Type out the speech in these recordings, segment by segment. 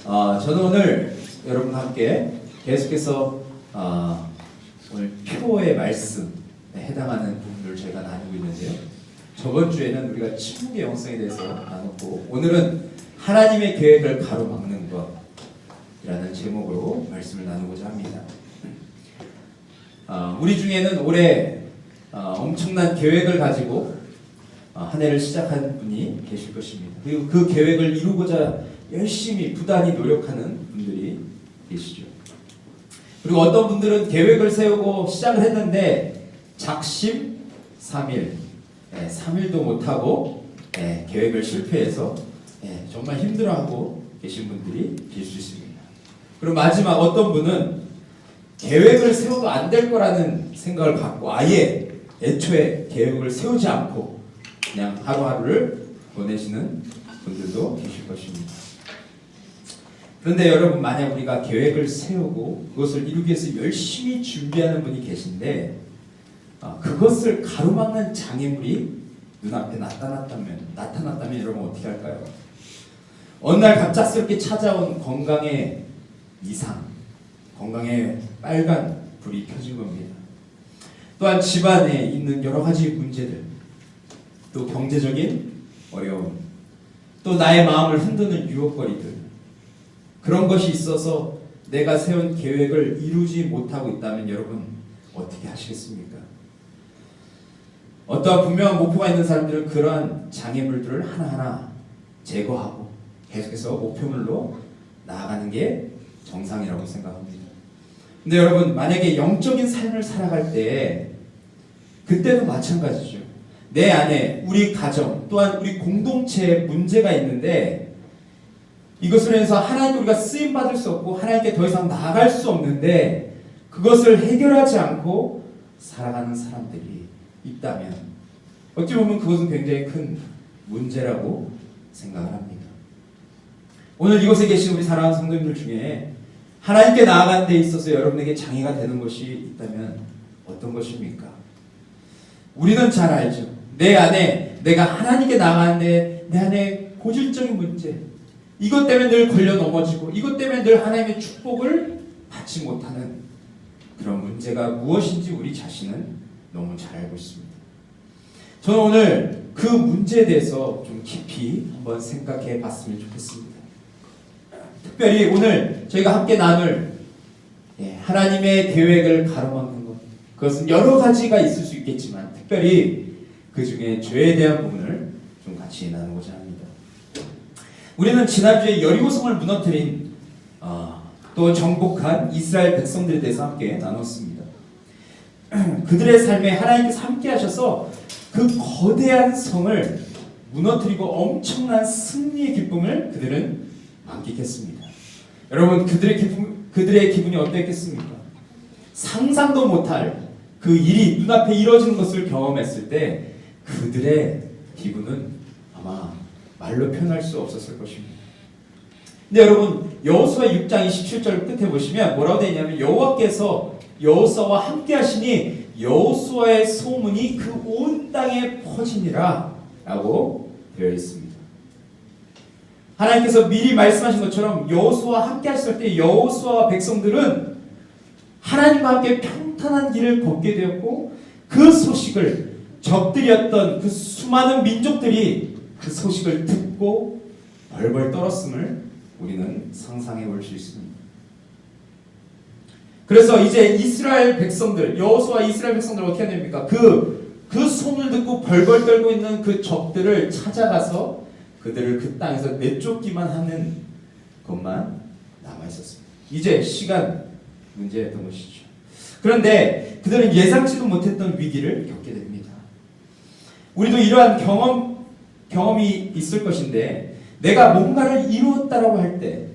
저는 오늘 여러분과 함께 계속해서 오늘 표의 말씀에 해당하는 부분을 저희가 나누고 있는데요. 저번 주에는 우리가 침묵의 영성에 대해서 나눴고, 오늘은 하나님의 계획을 가로막는 것이라는 제목으로 말씀을 나누고자 합니다. 우리 중에는 올해 엄청난 계획을 가지고 한 해를 시작한 분이 계실 것입니다. 그리고 그 계획을 이루고자 열심히 부단히 노력하는 분들이 계시죠. 그리고 어떤 분들은 계획을 세우고 시작을 했는데 작심삼일, 3일도 못하고 계획을 실패해서 정말 힘들어하고 계신 분들이 계실 수 있습니다. 그리고 마지막 어떤 분은 계획을 세워도 안 될 거라는 생각을 갖고 아예 애초에 계획을 세우지 않고 그냥 하루하루를 보내시는 분들도 계실 것입니다. 그런데 여러분, 만약 우리가 계획을 세우고 그것을 이루기 위해서 열심히 준비하는 분이 계신데 그것을 가로막는 장애물이 눈앞에 나타났다면 여러분 어떻게 할까요? 어느 날 갑작스럽게 찾아온 건강의 이상, 건강에 빨간 불이 켜진 겁니다. 또한 집안에 있는 여러 가지 문제들, 또 경제적인 어려움, 또 나의 마음을 흔드는 유혹거리들, 그런 것이 있어서 내가 세운 계획을 이루지 못하고 있다면 여러분 어떻게 하시겠습니까? 어떠한 분명한 목표가 있는 사람들은 그러한 장애물들을 하나하나 제거하고 계속해서 목표물로 나아가는 게 정상이라고 생각합니다. 근데 여러분, 만약에 영적인 삶을 살아갈 때 그때도 마찬가지죠. 내 안에 우리 가정 또한 우리 공동체에 문제가 있는데 이것으로 인해서 하나님께 우리가 쓰임받을 수 없고 하나님께 더 이상 나아갈 수 없는데 그것을 해결하지 않고 살아가는 사람들이 있다면 어찌 보면 그것은 굉장히 큰 문제라고 생각을 합니다. 오늘 이곳에 계신 우리 사랑하는 성도님들 중에 하나님께 나아가는 데 있어서 여러분에게 장애가 되는 것이 있다면 어떤 것입니까? 우리는 잘 알죠. 내 안에 내가 하나님께 나아가는데 내 안에 고질적인 문제, 이것 때문에 늘 걸려 넘어지고 이것 때문에 늘 하나님의 축복을 받지 못하는 그런 문제가 무엇인지 우리 자신은 너무 잘 알고 있습니다. 저는 오늘 그 문제에 대해서 좀 깊이 한번 생각해 봤으면 좋겠습니다. 특별히 오늘 저희가 함께 나눌 하나님의 계획을 가로막는 것, 그것은 여러 가지가 있을 수 있겠지만 특별히 그 중에 죄에 대한 부분을 좀 같이 나누고자 합니다. 우리는 지난주에 여리고성을 무너뜨린 또 정복한 이스라엘 백성들에 대해서 함께 나눴습니다. 그들의 삶에 하나님께서 함께 하셔서 그 거대한 성을 무너뜨리고 엄청난 승리의 기쁨을 그들은 만끽했습니다. 여러분, 그들의 기분이 어땠겠습니까? 상상도 못할 그 일이 눈앞에 이루어지는 것을 경험했을 때 그들의 기분은 아마 말로 표현할 수 없었을 것입니다. 근데 여러분, 여호수아 6장 27절 끝에 보시면 뭐라고 되어 있냐면 여호와께서 여호수아와 함께 하시니 여호수아의 소문이 그 온 땅에 퍼지니라 라고 되어 있습니다. 하나님께서 미리 말씀하신 것처럼 여호수아와 함께 하셨을 때 여호수아와 백성들은 하나님과 함께 평탄한 길을 걷게 되었고 그 소식을 적들이었던 그 수많은 민족들이 그 소식을 듣고 벌벌 떨었음을 우리는 상상해 볼 수 있습니다. 그래서 이제 이스라엘 백성들, 여호수아 이스라엘 백성들 어떻게 해야 됩니까? 그 소문을 듣고 벌벌 떨고 있는 그 적들을 찾아가서 그들을 그 땅에서 내쫓기만 하는 것만 남아있었습니다. 이제 시간 문제였던 것이죠. 그런데 그들은 예상치도 못했던 위기를 겪게 됩니다. 우리도 이러한 경험이 있을 것인데 내가 뭔가를 이루었다라고 할 때,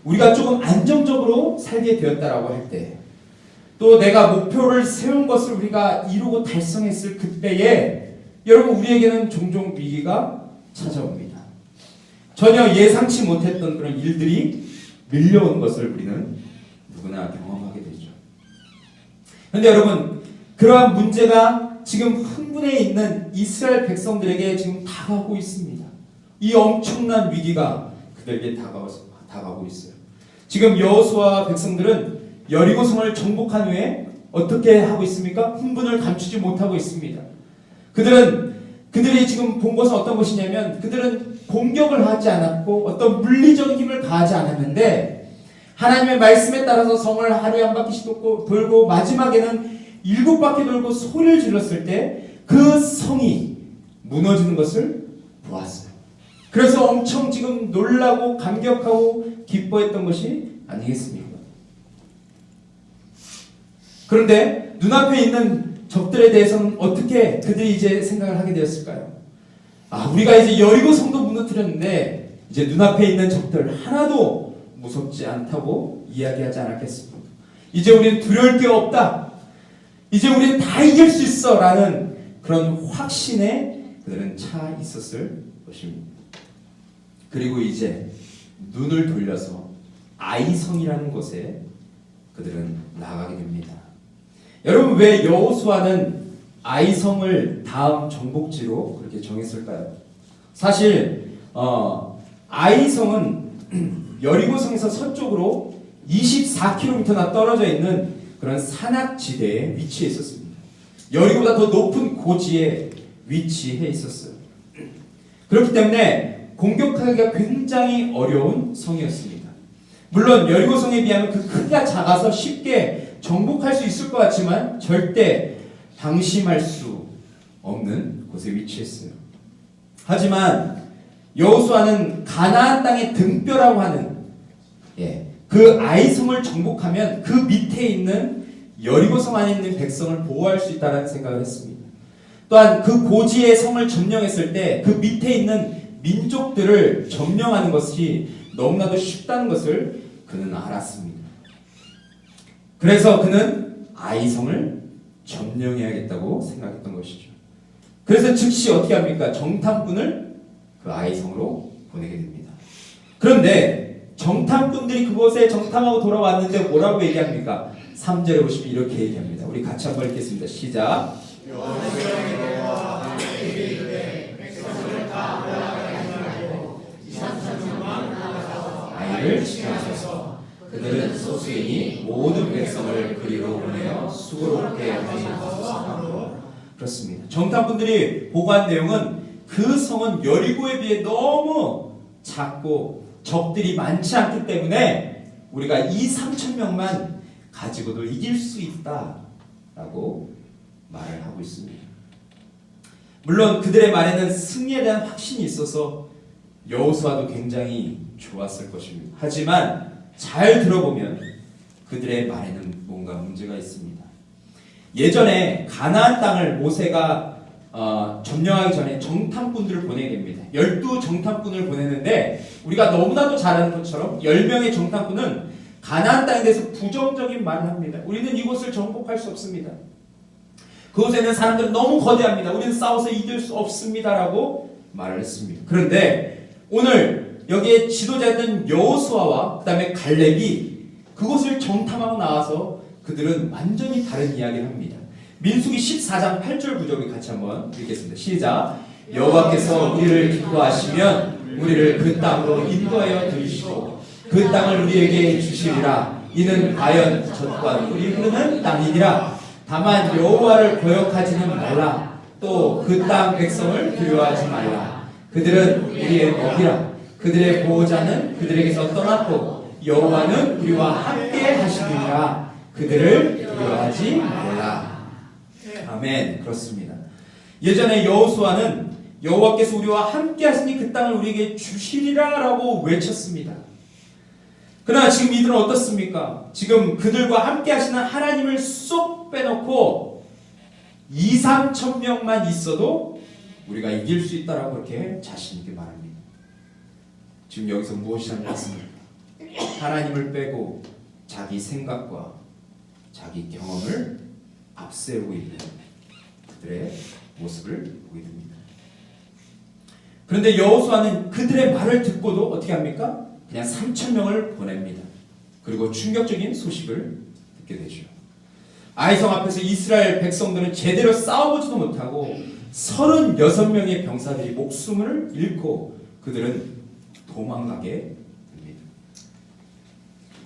우리가 조금 안정적으로 살게 되었다라고 할 때, 또 내가 목표를 세운 것을 우리가 이루고 달성했을 그때에 여러분, 우리에게는 종종 위기가 찾아옵니다. 전혀 예상치 못했던 그런 일들이 밀려온 것을 우리는 누구나 경험하게 되죠. 그런데 여러분, 그러한 문제가 지금 흥분해 있는 이스라엘 백성들에게 지금 다가오고 있습니다. 이 엄청난 위기가 그들에게 다가오고 있어요. 지금 여호수아와 백성들은 여리고성을 정복한 후에 어떻게 하고 있습니까? 흥분을 감추지 못하고 있습니다. 그들이 지금 본 것은 어떤 것이냐면 그들은 공격을 하지 않았고 어떤 물리적인 힘을 가하지 않았는데 하나님의 말씀에 따라서 성을 하루에 한 바퀴씩 돌고 마지막에는 7바퀴 돌고 소리를 질렀을 때 그 성이 무너지는 것을 보았어요. 그래서 엄청 지금 놀라고 감격하고 기뻐했던 것이 아니겠습니까? 그런데 눈앞에 있는 적들에 대해서는 어떻게 그들이 이제 생각을 하게 되었을까요? 우리가 이제 여리고 성도 무너뜨렸는데 이제 눈앞에 있는 적들 하나도 무섭지 않다고 이야기하지 않았겠습니까? 이제 우리는 두려울 게 없다. 이제 우리는 다 이길 수 있어 라는 그런 확신에 그들은 차 있었을 것입니다. 그리고 이제 눈을 돌려서 아이성이라는 곳에 그들은 나가게 됩니다. 여러분, 왜 여호수아는 아이성을 다음 정복지로 그렇게 정했을까요? 사실 아이성은 여리고성에서 서쪽으로 24km나 떨어져 있는 그런 산악지대에 위치해 있었습니다. 여리고보다 더 높은 고지에 위치해 있었어요. 그렇기 때문에 공격하기가 굉장히 어려운 성이었습니다. 물론 여리고성에 비하면 그 크기가 작아서 쉽게 정복할 수 있을 것 같지만 절대 방심할 수 없는 곳에 위치했어요. 하지만 여호수아는 가나안 땅의 등뼈라고 하는 그 아이성을 정복하면 그 밑에 있는 여리고성 안에 있는 백성을 보호할 수 있다는 생각을 했습니다. 또한 그 고지의 성을 점령했을 때 그 밑에 있는 민족들을 점령하는 것이 너무나도 쉽다는 것을 그는 알았습니다. 그래서 그는 아이성을 점령해야겠다고 생각했던 것이죠. 그래서 즉시 어떻게 합니까? 정탐꾼을 그 아이성으로 보내게 됩니다. 그런데 정탐꾼들이 그곳에 정탐하고 돌아왔는데 뭐라고 얘기합니까? 3절에 보시면 이렇게 얘기합니다. 우리 같이 한번 읽겠습니다. 시작. 아이를 지켜서 그들은 소수이니 모든 백성을 그리로 보내어 수고롭게 하시옵소서. 그렇습니다. 정탐꾼들이 보고한 내용은 그 성은 여리고에 비해 너무 작고 적들이 많지 않기 때문에 우리가 2-3천 명만 가지고도 이길 수 있다라고 말을 하고 있습니다. 물론 그들의 말에는 승리에 대한 확신이 있어서 여호수아도 굉장히 좋았을 것입니다. 하지만 잘 들어보면 그들의 말에는 뭔가 문제가 있습니다. 예전에 가나안 땅을 모세가 점령하기 전에 정탐꾼들을 보내게 됩니다. 12정탐꾼을 보내는데 우리가 너무나도 잘 아는 것처럼 10명의 정탐꾼은 가나안 땅에 대해서 부정적인 말을 합니다. 우리는 이곳을 정복할 수 없습니다. 그곳에 있는 사람들은 너무 거대합니다. 우리는 싸워서 이길 수 없습니다라고 말을 했습니다. 그런데 오늘 여기에 지도자였던 여호수아와 그 다음에 갈렙이 그곳을 정탐하고 나와서 그들은 완전히 다른 이야기를 합니다. 민수기 14장 8절 구절을 같이 한번 읽겠습니다. 시작. 여호와께서 우리를 기뻐하시면 우리를 그 땅으로 인도하여 들이시고 그 땅을 우리에게 주시리라. 이는 과연 젖과 꿀이 흐르는 땅이니라. 다만 여호와를 거역하지는 말라. 또 그 땅 백성을 두려워하지 말라. 그들은 우리의 먹이라. 그들의 보호자는 그들에게서 떠났고 여호와는 우리와 함께 하시리라. 그들을 두려워하지 말라. 아멘. 그렇습니다. 예전에 여호수아는 여호와께서 우리와 함께 하시니 그 땅을 우리에게 주시리라라고 외쳤습니다. 그러나 지금 이들은 어떻습니까? 지금 그들과 함께 하시는 하나님을 쏙 빼놓고 2-3천 명만 있어도 우리가 이길 수 있다라고 그렇게 자신 있게 말합니다. 지금 여기서 무엇이 잘못했습니까? 하나님을 빼고 자기 생각과 자기 경험을 앞세우고 있는 그들의 모습을 보게 됩니다. 그런데 여호수아는 그들의 말을 듣고도 어떻게 합니까? 그냥 3천 명을 보냅니다. 그리고 충격적인 소식을 듣게 되죠. 아이성 앞에서 이스라엘 백성들은 제대로 싸워보지도 못하고 36명의 병사들이 목숨을 잃고 그들은 도망가게 됩니다.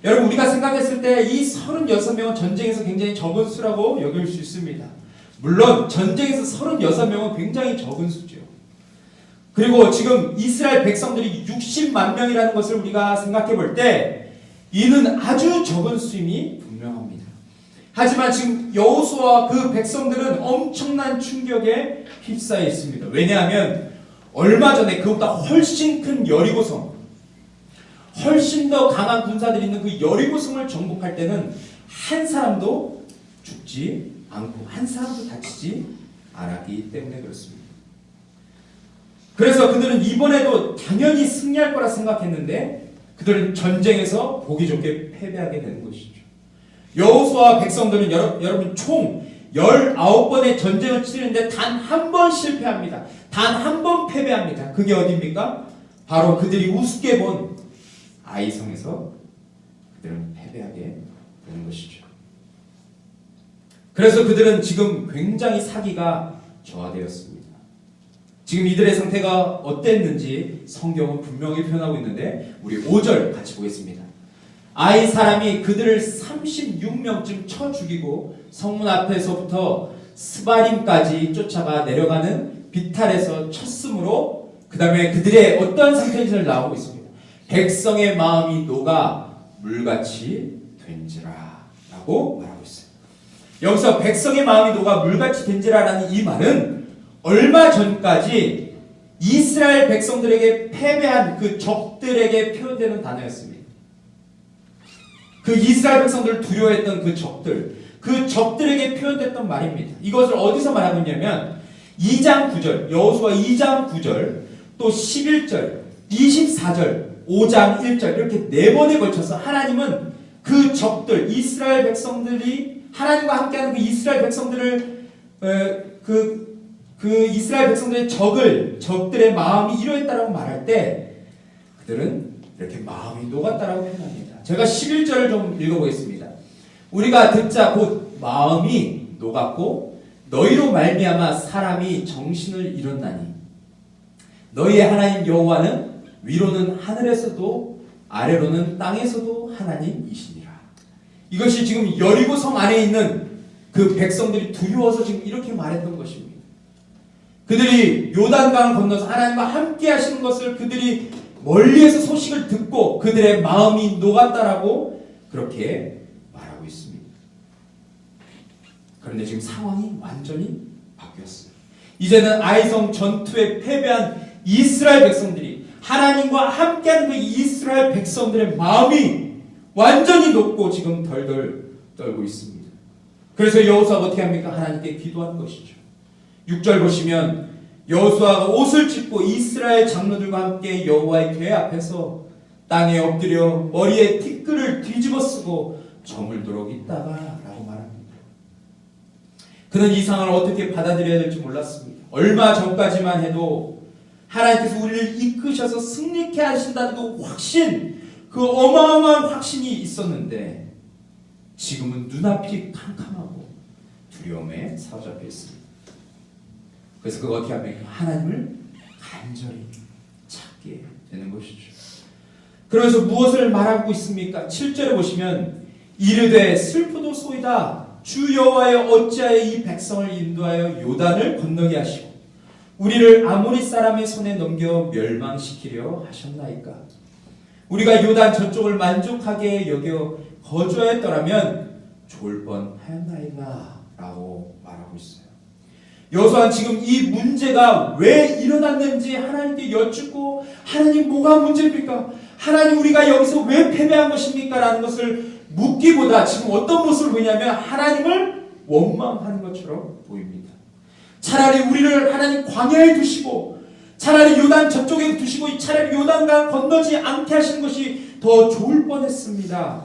여러분 우리가 생각했을 때 이 36명은 전쟁에서 굉장히 적은 수라고 여길 수 있습니다. 물론 전쟁에서 36명은 굉장히 적은 수죠. 그리고 지금 이스라엘 백성들이 60만 명이라는 것을 우리가 생각해 볼 때 이는 아주 적은 수임이 분명합니다. 하지만 지금 여호수아와 그 백성들은 엄청난 충격에 휩싸여 있습니다. 왜냐하면 얼마 전에 그보다 훨씬 큰 여리고성, 훨씬 더 강한 군사들이 있는 그 여리고성을 정복할 때는 한 사람도 죽지 않고 한 사람도 다치지 않았기 때문에 그렇습니다. 그래서 그들은 이번에도 당연히 승리할 거라 생각했는데 그들은 전쟁에서 보기 좋게 패배하게 되는 것이죠. 여호수아와 백성들은 여러분 총 19번의 전쟁을 치르는데 단 한 번 실패합니다. 단 한 번 패배합니다. 그게 어디입니까? 바로 그들이 우습게 본 아이성에서 그들은 패배하게 되는 것이죠. 그래서 그들은 지금 굉장히 사기가 저하되었습니다. 지금 이들의 상태가 어땠는지 성경은 분명히 표현하고 있는데 우리 5절 같이 보겠습니다. 아이 사람이 그들을 36명쯤 쳐 죽이고 성문 앞에서부터 스바림까지 쫓아가 내려가는 비탈에서 쳤으므로 그 다음에 그들의 어떠한 상태인지를 나오고 있습니다. 백성의 마음이 녹아 물같이 된지라 라고 말하고 있어요. 여기서 백성의 마음이 녹아 물같이 된지라 라는 이 말은 얼마 전까지 이스라엘 백성들에게 패배한 그 적들에게 표현되는 단어였습니다. 그 이스라엘 백성들을 두려워했던 그 적들에게 표현됐던 말입니다. 이것을 어디서 말하고 있냐면 2장 9절, 여호수아 2장 9절, 또 11절, 24절, 5장 1절 이렇게 4번에 걸쳐서 하나님은 그 적들, 이스라엘 백성들이 하나님과 함께하는 그 이스라엘 백성들을 그 이스라엘 백성들의 적들의 마음이 이러했다라고 말할 때 그들은 이렇게 마음이 녹았다라고 표현합니다. 제가 11절을 좀 읽어보겠습니다. 우리가 듣자 곧 마음이 녹았고 너희로 말미암아 사람이 정신을 잃었나니 너희의 하나님 여호와는 위로는 하늘에서도 아래로는 땅에서도 하나님이시니라. 이것이 지금 여리고성 안에 있는 그 백성들이 두려워서 지금 이렇게 말했던 것입니다. 그들이 요단강 건너서 하나님과 함께 하시는 것을 그들이 멀리에서 소식을 듣고 그들의 마음이 녹았다라고 그렇게 말하고 있습니다. 그런데 지금 상황이 완전히 바뀌었어요. 이제는 아이성 전투에 패배한 이스라엘 백성들이 하나님과 함께하는 그 이스라엘 백성들의 마음이 완전히 녹고 지금 덜덜 떨고 있습니다. 그래서 여호수아가 어떻게 합니까? 하나님께 기도하는 것이죠. 6절 보시면 여호수아가 옷을 찢고 이스라엘 장로들과 함께 여호와의 궤 앞에서 땅에 엎드려 머리에 티끌을 뒤집어 쓰고 저물도록 있다가 라고 말합니다. 그는 이 상황을 어떻게 받아들여야 될지 몰랐습니다. 얼마 전까지만 해도 하나님께서 우리를 이끄셔서 승리케 하신다는 그 확신, 그 어마어마한 확신이 있었는데 지금은 눈앞이 캄캄하고 두려움에 사로잡혀 있습니다. 그래서 그거 어떻게 합니까? 하나님을 간절히 찾게 되는 것이죠. 그러면서 무엇을 말하고 있습니까? 7절에 보시면 이르되 슬프도소이다 주 여호와여 어찌하여 이 백성을 인도하여 요단을 건너게 하시고 우리를 아모리 사람의 손에 넘겨 멸망시키려 하셨나이까. 우리가 요단 저쪽을 만족하게 여겨 거주하였더라면 좋을 뻔하였나이다 라고 말하고 있어요. 여호수아는 지금 이 문제가 왜 일어났는지 하나님께 여쭙고 하나님 뭐가 문제입니까? 하나님 우리가 여기서 왜 패배한 것입니까? 라는 것을 묻기보다 지금 어떤 모습을 보이냐면 하나님을 원망하는 것처럼 보입니다. 차라리 우리를 하나님 광야에 두시고 차라리 요단 저쪽에 두시고 차라리 요단강 건너지 않게 하시는 것이 더 좋을 뻔했습니다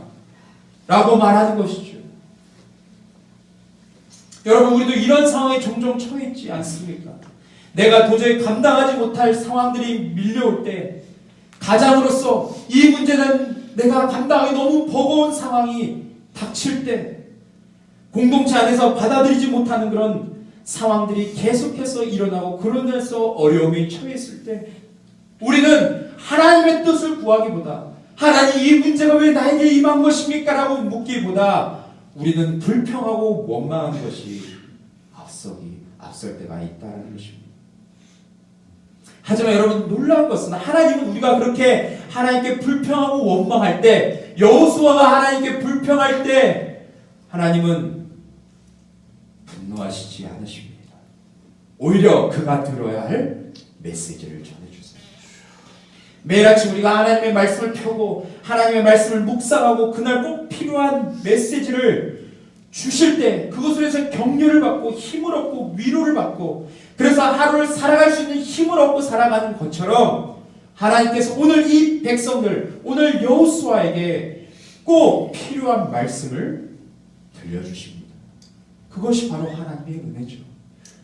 라고 말하는 것이죠. 여러분 우리도 이런 상황에 종종 처해 있지 않습니까? 내가 도저히 감당하지 못할 상황들이 밀려올 때 가장으로서 이 문제는 내가 감당하기 너무 버거운 상황이 닥칠 때 공동체 안에서 받아들이지 못하는 그런 상황들이 계속해서 일어나고 그러면서 어려움이 처해 있을 때 우리는 하나님의 뜻을 구하기보다 하나님 이 문제가 왜 나에게 임한 것입니까? 라고 묻기보다 우리는 불평하고 원망한 것이 앞설 때가 있다는 것입니다. 하지만 여러분 놀라운 것은 하나님은 우리가 그렇게 하나님께 불평하고 원망할 때, 여호수아가 하나님께 불평할 때 하나님은 분노하시지 않으십니다. 오히려 그가 들어야 할 메시지를 전해주세요. 매일 아침 우리가 하나님의 말씀을 펴고 하나님의 말씀을 묵상하고 그날 꼭 필요한 메시지를 주실 때 그것을 해서 격려를 받고 힘을 얻고 위로를 받고, 그래서 하루를 살아갈 수 있는 힘을 얻고 살아가는 것처럼 하나님께서 오늘 이 백성들, 오늘 여호수아에게 꼭 필요한 말씀을 들려주십니다. 그것이 바로 하나님의 은혜죠.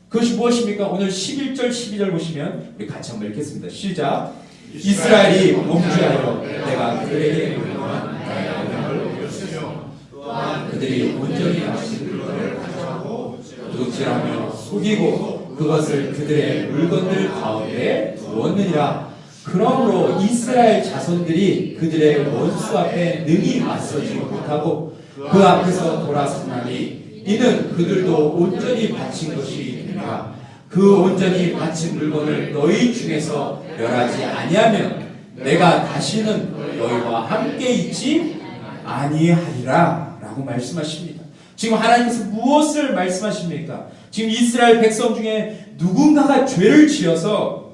그것이 무엇입니까? 오늘 11절 12절 보시면 우리 같이 한번 읽겠습니다. 시작. 이스라엘이 범죄하여 내가 그들에게 명령한 나의 명령을 어겼으며 또한 그들이 온전히 마신 물건을 가져가고 도둑질하며 속이고 그것을 그들의 물건들 가운데 두었느니라. 그러므로 이스라엘 자손들이 그들의 원수 앞에 능히 맞서지 못하고 그 앞에서 돌아섰나니 이는 그들도 온전히 바친 것이 되니라. 그 온전히 바친 물건을 너희 중에서 멸하지 아니하면 내가 다시는 너희와 함께 있지 아니하리라 라고 말씀하십니다. 지금 하나님께서 무엇을 말씀하십니까? 지금 이스라엘 백성 중에 누군가가 죄를 지어서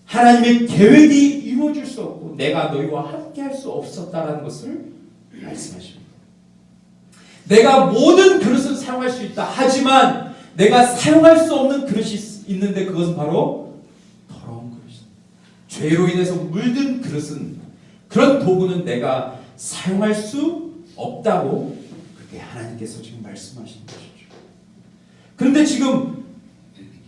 하나님의 계획이 이루어질 수 없고 내가 너희와 함께 할 수 없었다라는 것을 말씀하십니다. 내가 모든 그릇을 사용할 수 있다. 하지만 내가 사용할 수 없는 그릇이 있는데 그것은 바로 더러운 그릇이다. 죄로 인해서 물든 그릇은, 그런 도구는 내가 사용할 수 없다고 그렇게 하나님께서 지금 말씀하시는 것이죠. 그런데 지금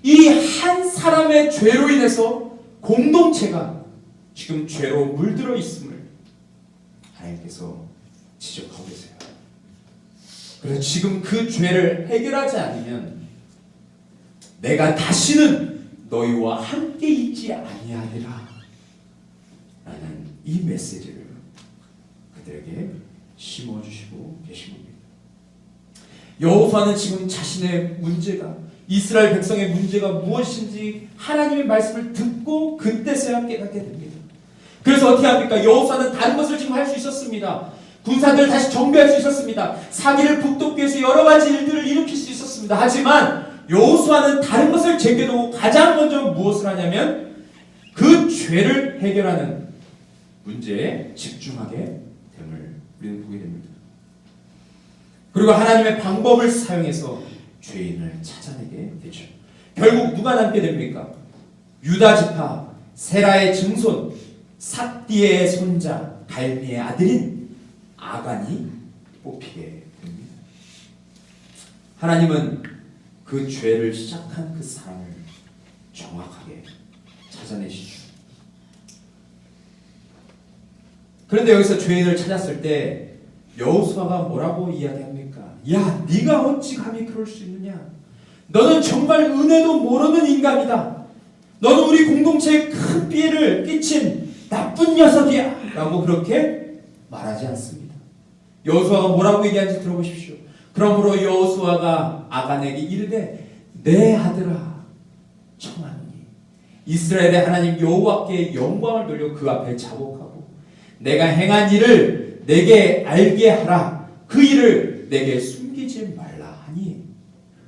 이 한 사람의 죄로 인해서 공동체가 지금 죄로 물들어 있음을 하나님께서 지적하고 계세요. 그래서 지금 그 죄를 해결하지 않으면 내가 다시는 너희와 함께 있지 아니하리라 라는 이 메시지를 그들에게 심어주시고 계신 겁니다. 여호수아는 지금 자신의 문제가, 이스라엘 백성의 문제가 무엇인지 하나님의 말씀을 듣고 그때서야 깨닫게 됩니다. 그래서 어떻게 합니까? 여호수아는 다른 것을 지금 할 수 있었습니다. 군사들을 다시 정비할 수 있었습니다. 사기를 북돋기 위해서 여러 가지 일들을 일으킬 수 있었습니다. 하지만 여호수아는 다른 것을 제껴두고 가장 먼저 무엇을 하냐면 그 죄를 해결하는 문제에 집중하게 됨을 우리는 보게 됩니다. 그리고 하나님의 방법을 사용해서 죄인을 찾아내게 되죠. 결국 누가 남게 됩니까? 유다 지파 세라의 증손 삭디의 손자 갈미의 아들인 아간이 뽑히게 됩니다. 하나님은 그 죄를 시작한 그 사람을 정확하게 찾아내시죠. 그런데 여기서 죄인을 찾았을 때 여호수아가 뭐라고 이야기합니까? 야, 네가 어찌 감히 그럴 수 있느냐? 너는 정말 은혜도 모르는 인간이다. 너는 우리 공동체에 큰 피해를 끼친 나쁜 녀석이야 라고 그렇게 말하지 않습니다. 여호수아가 뭐라고 얘기하는지 들어보십시오. 그러므로 여호수아가 아간에게 이르되 내 아들아 청하노니 이스라엘의 하나님 여호와께 영광을 돌려 그 앞에 자복하고 내가 행한 일을 내게 알게 하라. 그 일을 내게 숨기지 말라 하니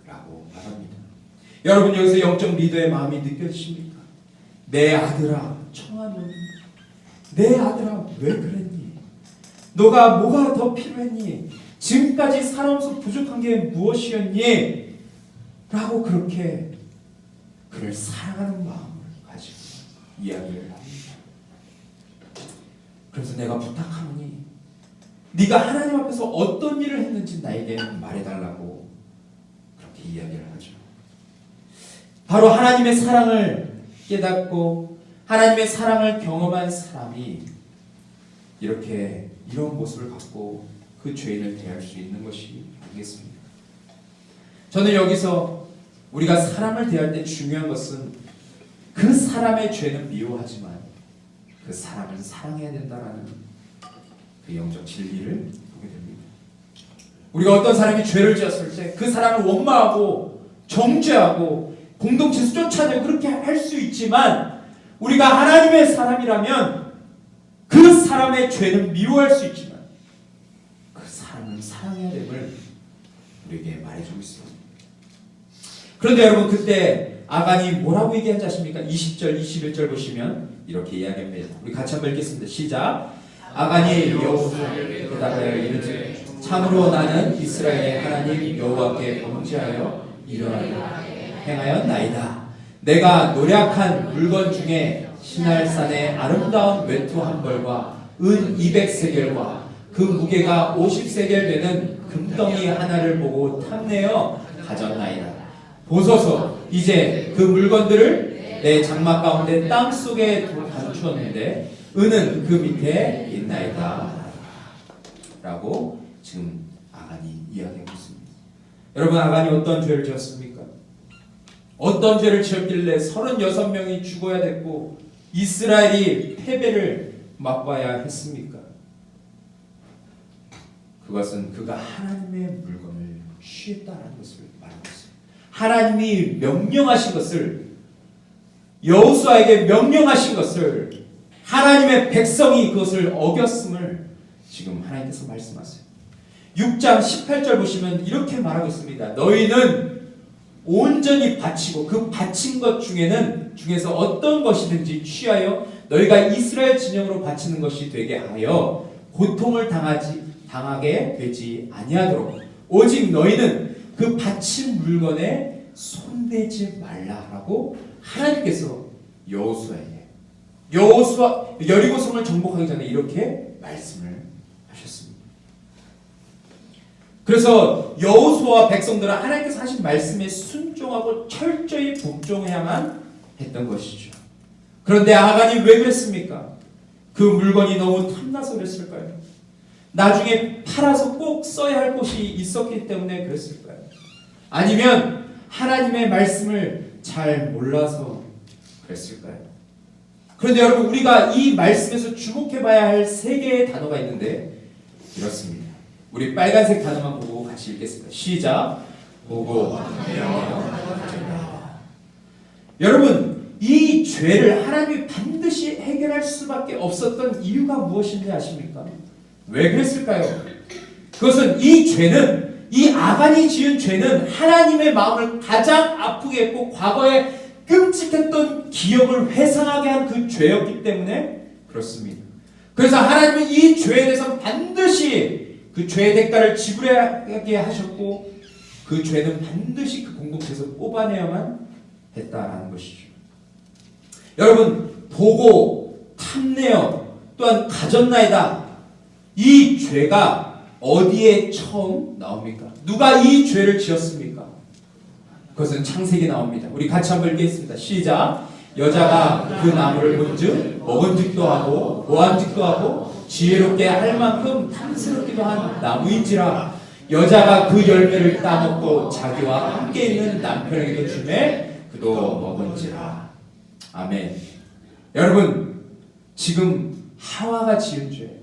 라고 말합니다. 여러분 여기서 영적 리더의 마음이 느껴지십니까? 내 아들아 청하노니, 내 아들아 왜 그랬니? 너가 뭐가 더 필요했니? 지금까지 살아오면서 부족한 게 무엇이었니? 라고 그렇게 그를 사랑하는 마음을 가지고 이야기를 합니다. 그래서 내가 부탁하노니 네가 하나님 앞에서 어떤 일을 했는지 나에게 말해달라고 그렇게 이야기를 하죠. 바로 하나님의 사랑을 깨닫고 하나님의 사랑을 경험한 사람이 이렇게 이런 모습을 갖고 그 죄인을 대할 수 있는 것이 아니겠습니까? 저는 여기서 우리가 사람을 대할 때 중요한 것은 그 사람의 죄는 미워하지만 그 사람을 사랑해야 된다라는 그 영적 진리를 보게 됩니다. 우리가 어떤 사람이 죄를 지었을 때 그 사람을 원망하고 정죄하고 공동체에서 쫓아내고 그렇게 할 수 있지만, 우리가 하나님의 사람이라면 그 사람의 죄는 미워할 수 있지만 그 사람을 사랑해야 됨을 우리에게 말해주고 있습니다. 그런데 여러분, 그때 아간이 뭐라고 얘기한지 아십니까? 20절 21절 보시면 이렇게 이야기합니다. 우리 같이 한번 읽겠습니다. 시작. 아간이 여호수아에게 대답하여 이르되 참으로 나는 이스라엘의 하나님 여호와께 범죄하여 일어나려 행하였나이다. 내가 노략한 물건 중에 시날산의 아름다운 외투 한 벌과 은 200세겔과 그 무게가 50세겔 되는 금덩이 하나를 보고 탐내어 가졌나이다. 보소서, 이제 그 물건들을 내 장막 가운데 땅 속에 감추었는데 은은 그 밑에 있나이다. 라고 지금 아간이 이야기하고 있습니다. 여러분, 아간이 어떤 죄를 지었습니까? 어떤 죄를 지었길래 36명이 죽어야 됐고 이스라엘이 패배를 맛봐야 했습니까? 그것은 그가 하나님의 물건을 취했다는 것을 말하고 있습니다. 하나님이 명령하신 것을, 여호수아에게 명령하신 것을, 하나님의 백성이 그것을 어겼음을 지금 하나님께서 말씀하세요. 6장 18절 보시면 이렇게 말하고 있습니다. 너희는 온전히 바치고 그 바친 것 중에서 어떤 것이든지 취하여 너희가 이스라엘 진영으로 바치는 것이 되게 하여 고통을 당하게 되지 아니하도록 오직 너희는 그 바친 물건에 손대지 말라라고 하나님께서 여리고성을 정복하기 전에 이렇게 말씀을 하셨습니다. 그래서 여호수아와 백성들은 하나님께서 하신 말씀에 순종하고 철저히 복종해야만 했던 것이죠. 그런데 아간이 왜 그랬습니까? 그 물건이 너무 탐나서 그랬을까요? 나중에 팔아서 꼭 써야 할 곳이 있었기 때문에 그랬을까요? 아니면 하나님의 말씀을 잘 몰라서 그랬을까요? 그런데 여러분, 우리가 이 말씀에서 주목해봐야 할 3개의 단어가 있는데 이렇습니다. 우리 빨간색 단어만 보고 같이 읽겠습니다. 시작. 보고 명하여. 여러분, 이 죄를 하나님이 반드시 해결할 수밖에 없었던 이유가 무엇인지 아십니까? 왜 그랬을까요? 그것은 이 아간이 지은 죄는 하나님의 마음을 가장 아프게 했고 과거에 끔찍했던 기억을 회상하게 한 그 죄였기 때문에 그렇습니다. 그래서 하나님은 이 죄에 대해서 반드시 그 죄의 대가를 지불하게 하셨고 그 죄는 반드시 그 공동체에서 뽑아내야만 했다라는 것이죠. 여러분, 보고 탐내어 또한 가졌나이다. 이 죄가 어디에 처음 나옵니까? 누가 이 죄를 지었습니까? 그것은 창세기에 나옵니다. 우리 같이 한번 읽겠습니다. 시작. 여자가 그 나무를 본즉 먹은즉도 하고 보암직도 하고 지혜롭게 할 만큼 탐스럽기도 한 나무인지라. 여자가 그 열매를 따먹고 자기와 함께 있는 남편에게도 주매 그도 먹은지라. 아멘. 여러분, 지금 하와가 지은 죄,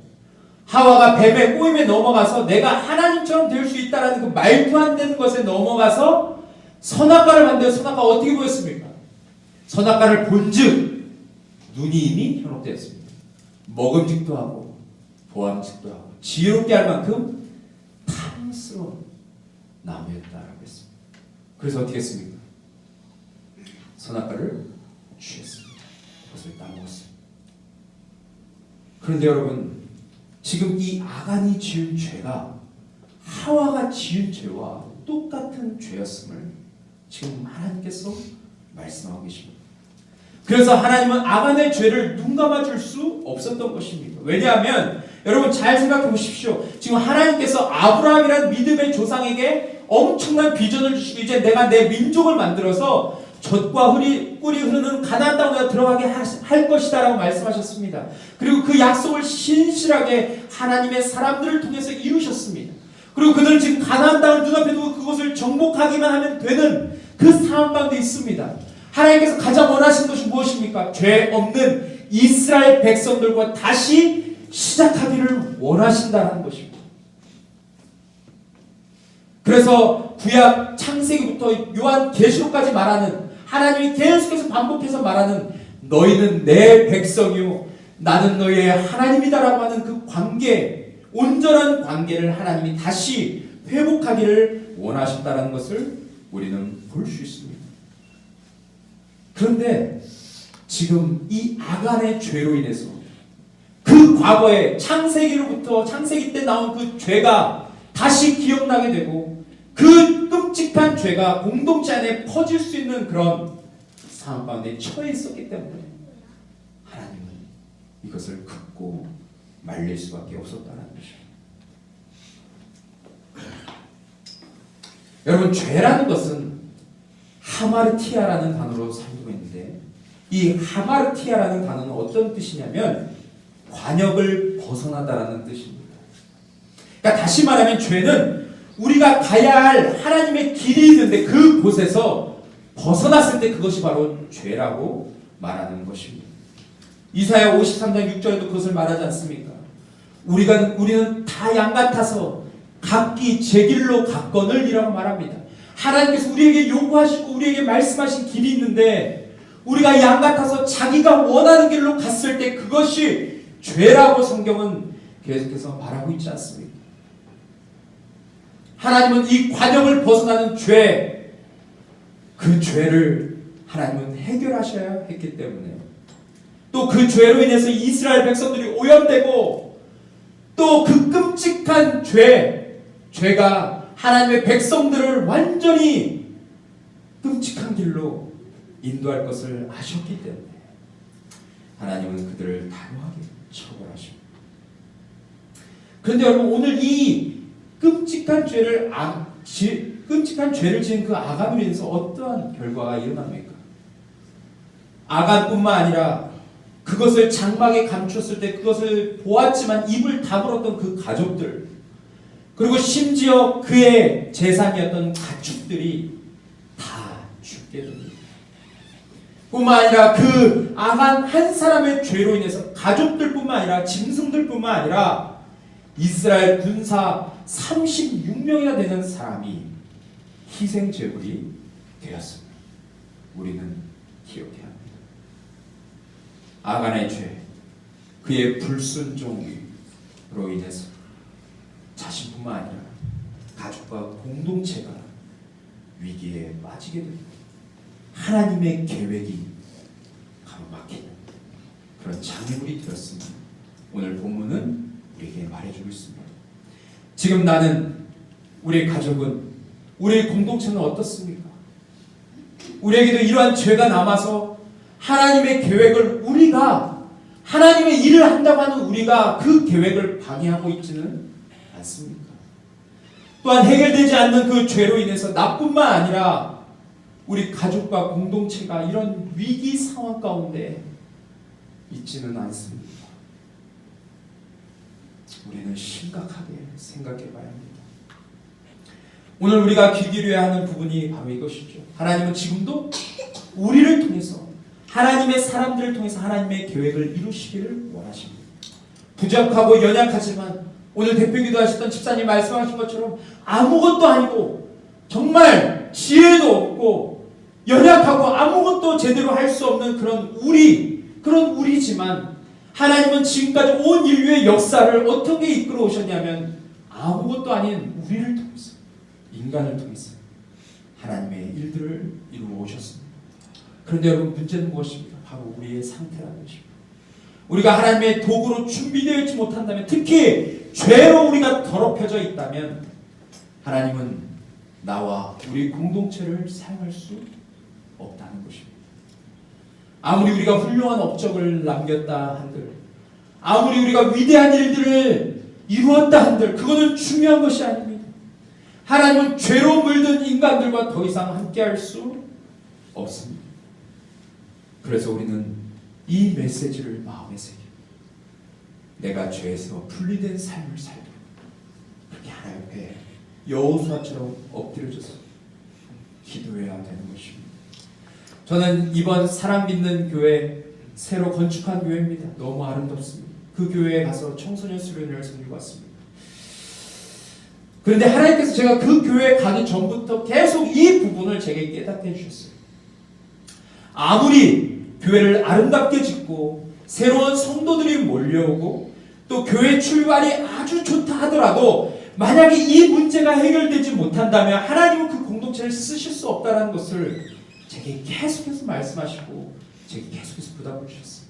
하와가 뱀의 꼬임에 넘어가서 내가 하나님처럼 될 수 있다라는 그 말도 안 되는 것에 넘어가서 선악과를 만든 선악과가 어떻게 보였습니까? 선악과를 본즉 눈이 이미 현혹되었습니다. 먹음직도 하고 보암직도 하고 지혜롭게 할 만큼 탐스러운 나무였다라고 했습니다. 그래서 어떻게 했습니까? 선악과를 취했습니다. 그것을 따먹었습니다. 그런데 여러분, 지금 이 아간이 지은 죄가 하와가 지은 죄와 똑같은 죄였음을 지금 하나님께서 말씀하고 계십니다. 그래서 하나님은 아간의 죄를 눈감아줄 수 없었던 것입니다. 왜냐하면 여러분 잘 생각해 보십시오. 지금 하나님께서 아브라함이라는 믿음의 조상에게 엄청난 비전을 주시고 이제 내가 내 민족을 만들어서 젖과 꿀이 흐르는 가나안 땅에 들어가게 할 것이다 라고 말씀하셨습니다. 그리고 그 약속을 신실하게 하나님의 사람들을 통해서 이루셨습니다. 그리고 그들은 지금 가나안 땅을 눈앞에 두고 그것을 정복하기만 하면 되는 그 상황 가운데 있습니다. 하나님께서 가장 원하시는 것이 무엇입니까? 죄 없는 이스라엘 백성들과 다시 시작하기를 원하신다는 것입니다. 그래서 구약 창세기부터 요한계시록까지 말하는, 하나님이 계속해서 반복해서 말하는 너희는 내 백성이요 나는 너희의 하나님이다라고 하는 그 관계, 온전한 관계를 하나님이 다시 회복하기를 원하신다는 것을 우리는 볼 수 있습니다. 그런데 지금 이 아간의 죄로 인해서 그 과거에 창세기 때 나온 그 죄가 다시 기억나게 되고 그 끔찍한 죄가 공동체 안에 퍼질 수 있는 그런 상황 가운데 처해 있었기 때문에 하나님은 이것을 긋고 말릴 수밖에 없었다는 것입니다. 여러분, 죄라는 것은 하마르티아라는 단어로 사용되고 있는데, 이 하마르티아라는 단어는 어떤 뜻이냐면 관역을 벗어나다라는 뜻입니다. 그러니까 다시 말하면 죄는 우리가 가야 할 하나님의 길이 있는데 그 곳에서 벗어났을 때 그것이 바로 죄라고 말하는 것입니다. 이사야 53장 6절에도 그것을 말하지 않습니까? 우리는 다 양 같아서 각기 제 길로 갔거늘이라고 말합니다. 하나님께서 우리에게 요구하시고 우리에게 말씀하신 길이 있는데 우리가 양 같아서 자기가 원하는 길로 갔을 때 그것이 죄라고 성경은 계속해서 말하고 있지 않습니까? 하나님은 이 관역을 벗어나는 죄, 그 죄를 하나님은 해결하셔야 했기 때문에, 또 그 죄로 인해서 이스라엘 백성들이 오염되고 또 그 끔찍한 죄가 하나님의 백성들을 완전히 끔찍한 길로 인도할 것을 아셨기 때문에 하나님은 그들을 단호하게 처벌하십니다. 그런데 여러분, 오늘 이 끔찍한 죄를 지은 그 아간으로 인해서 어떠한 결과가 일어납니까? 아간뿐만 아니라 그것을 장막에 감췄을 때 그것을 보았지만 입을 다물었던 그 가족들, 그리고 심지어 그의 재산이었던 가축들이 다 죽게 됩니다. 뿐만 아니라 그 아간 한 사람의 죄로 인해서 가족들뿐만 아니라 짐승들뿐만 아니라 이스라엘 군사 36명이나 되는 사람이 희생제물이 되었습니다. 우리는 기억해야 합니다. 아간의 죄, 그의 불순종으로 인해서 자신뿐만 아니라 가족과 공동체가 위기에 빠지게 됩니다. 하나님의 계획이 가로막히는 그런 장애물이 되었습니다. 오늘 본문은 우리에게 말해주고 있습니다. 지금 나는, 우리의 가족은, 우리의 공동체는 어떻습니까? 우리에게도 이러한 죄가 남아서 하나님의 계획을, 우리가 하나님의 일을 한다고 하는 우리가 그 계획을 방해하고 있지는 않습니까? 또한 해결되지 않는 그 죄로 인해서 나뿐만 아니라 우리 가족과 공동체가 이런 위기 상황 가운데 있지는 않습니다. 우리는 심각하게 생각해 봐야 합니다. 오늘 우리가 귀 기울여야 하는 부분이 바로 이것이죠. 하나님은 지금도 우리를 통해서, 하나님의 사람들을 통해서 하나님의 계획을 이루시기를 원하십니다. 부족하고 연약하지만 오늘 대표기도 하셨던 집사님 말씀하신 것처럼 아무것도 아니고 정말 지혜도 없고 연약하고 아무것도 제대로 할 수 없는 그런 우리지만 하나님은 지금까지 온 인류의 역사를 어떻게 이끌어 오셨냐면 아무것도 아닌 우리를 통해서, 인간을 통해서 하나님의 일들을 이루어 오셨습니다. 그런데 여러분, 문제는 무엇입니까? 바로 우리의 상태라는 것입니다. 우리가 하나님의 도구로 준비되어 있지 못한다면, 특히 죄로 우리가 더럽혀져 있다면 하나님은 나와 우리 공동체를 사용할 수 없다는 것입니다. 아무리 우리가 훌륭한 업적을 남겼다 한들, 아무리 우리가 위대한 일들을 이루었다 한들 그것은 중요한 것이 아닙니다. 하나님은 죄로 물든 인간들과 더 이상 함께할 수 없습니다. 그래서 우리는 이 메시지를 마음에 새기고 내가 죄에서 분리된 삶을 살도록 그렇게 하나님 앞에 여호수아처럼 엎드려져서 기도해야 되는 것입니다. 저는 이번 사랑 믿는 교회 새로 건축한 교회입니다. 너무 아름답습니다. 그 교회에 가서 청소년 수련회를 섬기고 왔습니다. 그런데 하나님께서 제가 그 교회에 가기 전부터 계속 이 부분을 제게 깨닫게 해주셨어요. 아무리 교회를 아름답게 짓고 새로운 성도들이 몰려오고 또 교회 출발이 아주 좋다 하더라도 만약에 이 문제가 해결되지 못한다면 하나님은 그 공동체를 쓰실 수 없다는 것을 제게 계속해서 말씀하시고 제게 계속해서 부담을 주셨어요.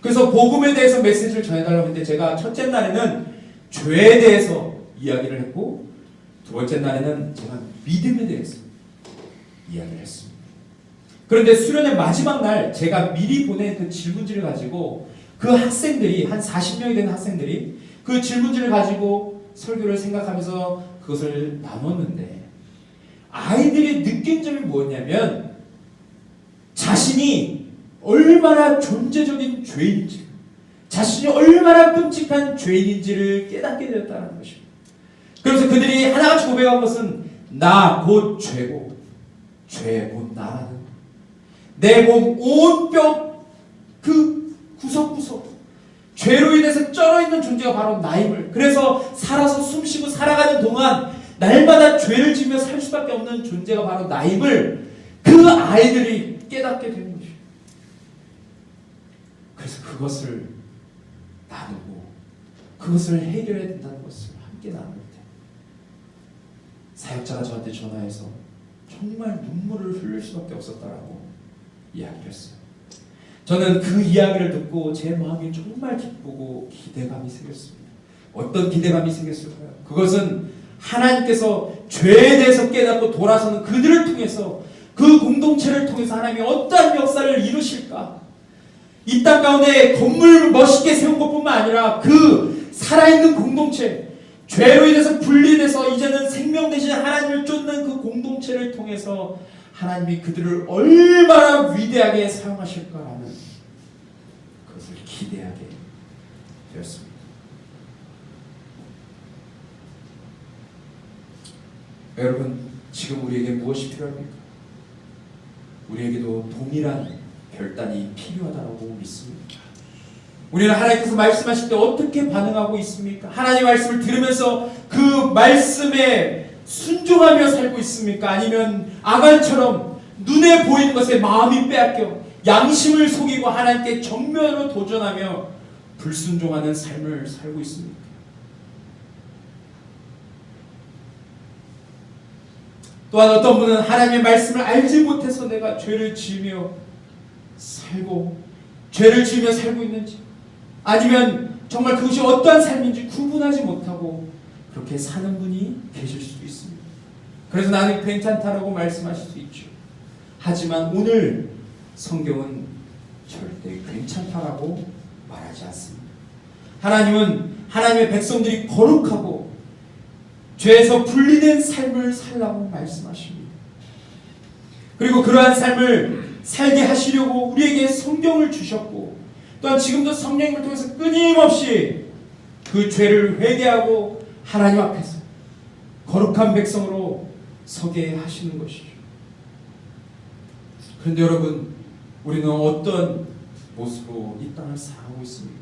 그래서 복음에 대해서 메시지를 전해달라고 했는데 제가 첫째 날에는 죄에 대해서 이야기를 했고 두 번째 날에는 제가 믿음에 대해서 이야기를 했습니다. 그런데 수련의 마지막 날 제가 미리 보낸 그 질문지를 가지고 그 학생들이 한 40명이 되는 학생들이 그 질문지를 가지고 설교를 생각하면서 그것을 나눴는데 아이들이 느낀 점이 뭐였냐면 자신이 얼마나 존재적인 죄인인지 자신이 얼마나 끔찍한 죄인인지를 깨닫게 되었다는 것입니다. 그래서 그들이 하나같이 고백한 것은 나 곧 죄고 죄 곧 나라는 내 몸 온 뼈 그 구석구석 죄로 인해서 쩔어있는 존재가 바로 나임을 그래서 살아서 숨쉬고 살아가는 동안 날마다 죄를 지며 살 수밖에 없는 존재가 바로 나임을 그 아이들이 깨닫게 되는 것이에요. 그래서 그것을 나누고 그것을 해결해야 된다는 것을 함께 나눌 때 사역자가 저한테 전화해서 정말 눈물을 흘릴 수밖에 없었다라고 이야기를 했어요. 저는 그 이야기를 듣고 제 마음이 정말 기쁘고 기대감이 생겼습니다. 어떤 기대감이 생겼을까요? 그것은 하나님께서 죄에 대해서 깨닫고 돌아서는 그들을 통해서 그 공동체를 통해서 하나님이 어떠한 역사를 이루실까? 이 땅 가운데 건물을 멋있게 세운 것뿐만 아니라 그 살아있는 공동체, 죄로 인해서 분리돼서 이제는 생명 대신 하나님을 쫓는 그 공동체를 통해서 하나님이 그들을 얼마나 위대하게 사용하실까라는 그것을 기대하게 되었습니다. 여러분, 지금 우리에게 무엇이 필요합니까? 우리에게도 동일한 결단이 필요하다고 믿습니다. 우리는 하나님께서 말씀하실 때 어떻게 반응하고 있습니까? 하나님의 말씀을 들으면서 그 말씀에 순종하며 살고 있습니까? 아니면 아간처럼 눈에 보이는 것에 마음이 빼앗겨 양심을 속이고 하나님께 정면으로 도전하며 불순종하는 삶을 살고 있습니까? 또한 어떤 분은 하나님의 말씀을 알지 못해서 내가 죄를 지으며 살고 죄를 지으며 살고 있는지 아니면 정말 그것이 어떠한 삶인지 구분하지 못하고 그렇게 사는 분이 계실 수도 있습니다. 그래서 나는 괜찮다라고 말씀하실 수 있죠. 하지만 오늘 성경은 절대 괜찮다라고 말하지 않습니다. 하나님은 하나님의 백성들이 거룩하고 죄에서 분리된 삶을 살라고 말씀하십니다. 그리고 그러한 삶을 살게 하시려고 우리에게 성경을 주셨고 또한 지금도 성령님을 통해서 끊임없이 그 죄를 회개하고 하나님 앞에서 거룩한 백성으로 서게 하시는 것이죠. 그런데 여러분, 우리는 어떤 모습으로 이 땅을 살아가고 있습니까?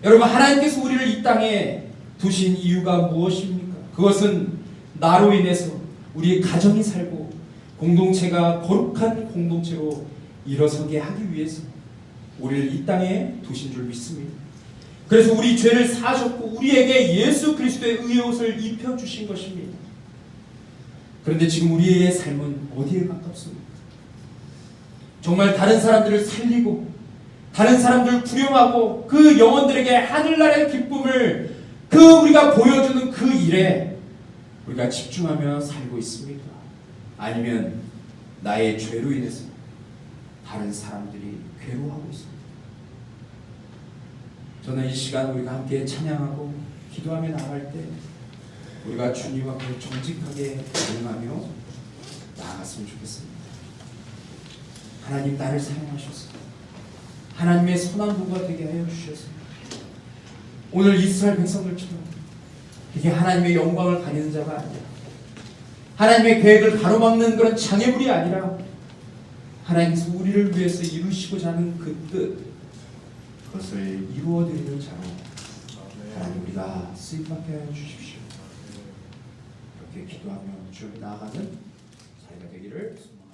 여러분, 하나님께서 우리를 이 땅에 두신 이유가 무엇입니까? 그것은 나로 인해서 우리의 가정이 살고 공동체가 거룩한 공동체로 일어서게 하기 위해서 우리를 이 땅에 두신 줄 믿습니다. 그래서 우리 죄를 사하셨고 우리에게 예수 그리스도의 의의 옷을 입혀주신 것입니다. 그런데 지금 우리의 삶은 어디에 가깝습니까? 정말 다른 사람들을 살리고 다른 사람들을 구령하고 그 영혼들에게 하늘나라의 기쁨을 그 우리가 보여주는 그 일에 우리가 집중하며 살고 있습니까? 아니면 나의 죄로 인해서 다른 사람들이 괴로워하고 있습니다. 저는 이 시간 우리가 함께 찬양하고 기도하며 나아갈 때 우리가 주님 앞에 정직하게 대응하며 나아갔으면 좋겠습니다. 하나님 나를 사용하셔서 하나님의 선한 도구가 되게 하여 주셔서 오늘 이스라엘 백성들처럼 이게 하나님의 영광을 가리는 자가 아니라 하나님의 계획을 가로막는 그런 장애물이 아니라 하나님께서 우리를 위해서 이루시고자 하는 그 뜻, 그것을 이루어드리는 자로 하나님 우리가 쓰임받게 하여 주십시오. 이렇게 기도하며 주를 나아가는 사회가 되기를 소망합니다.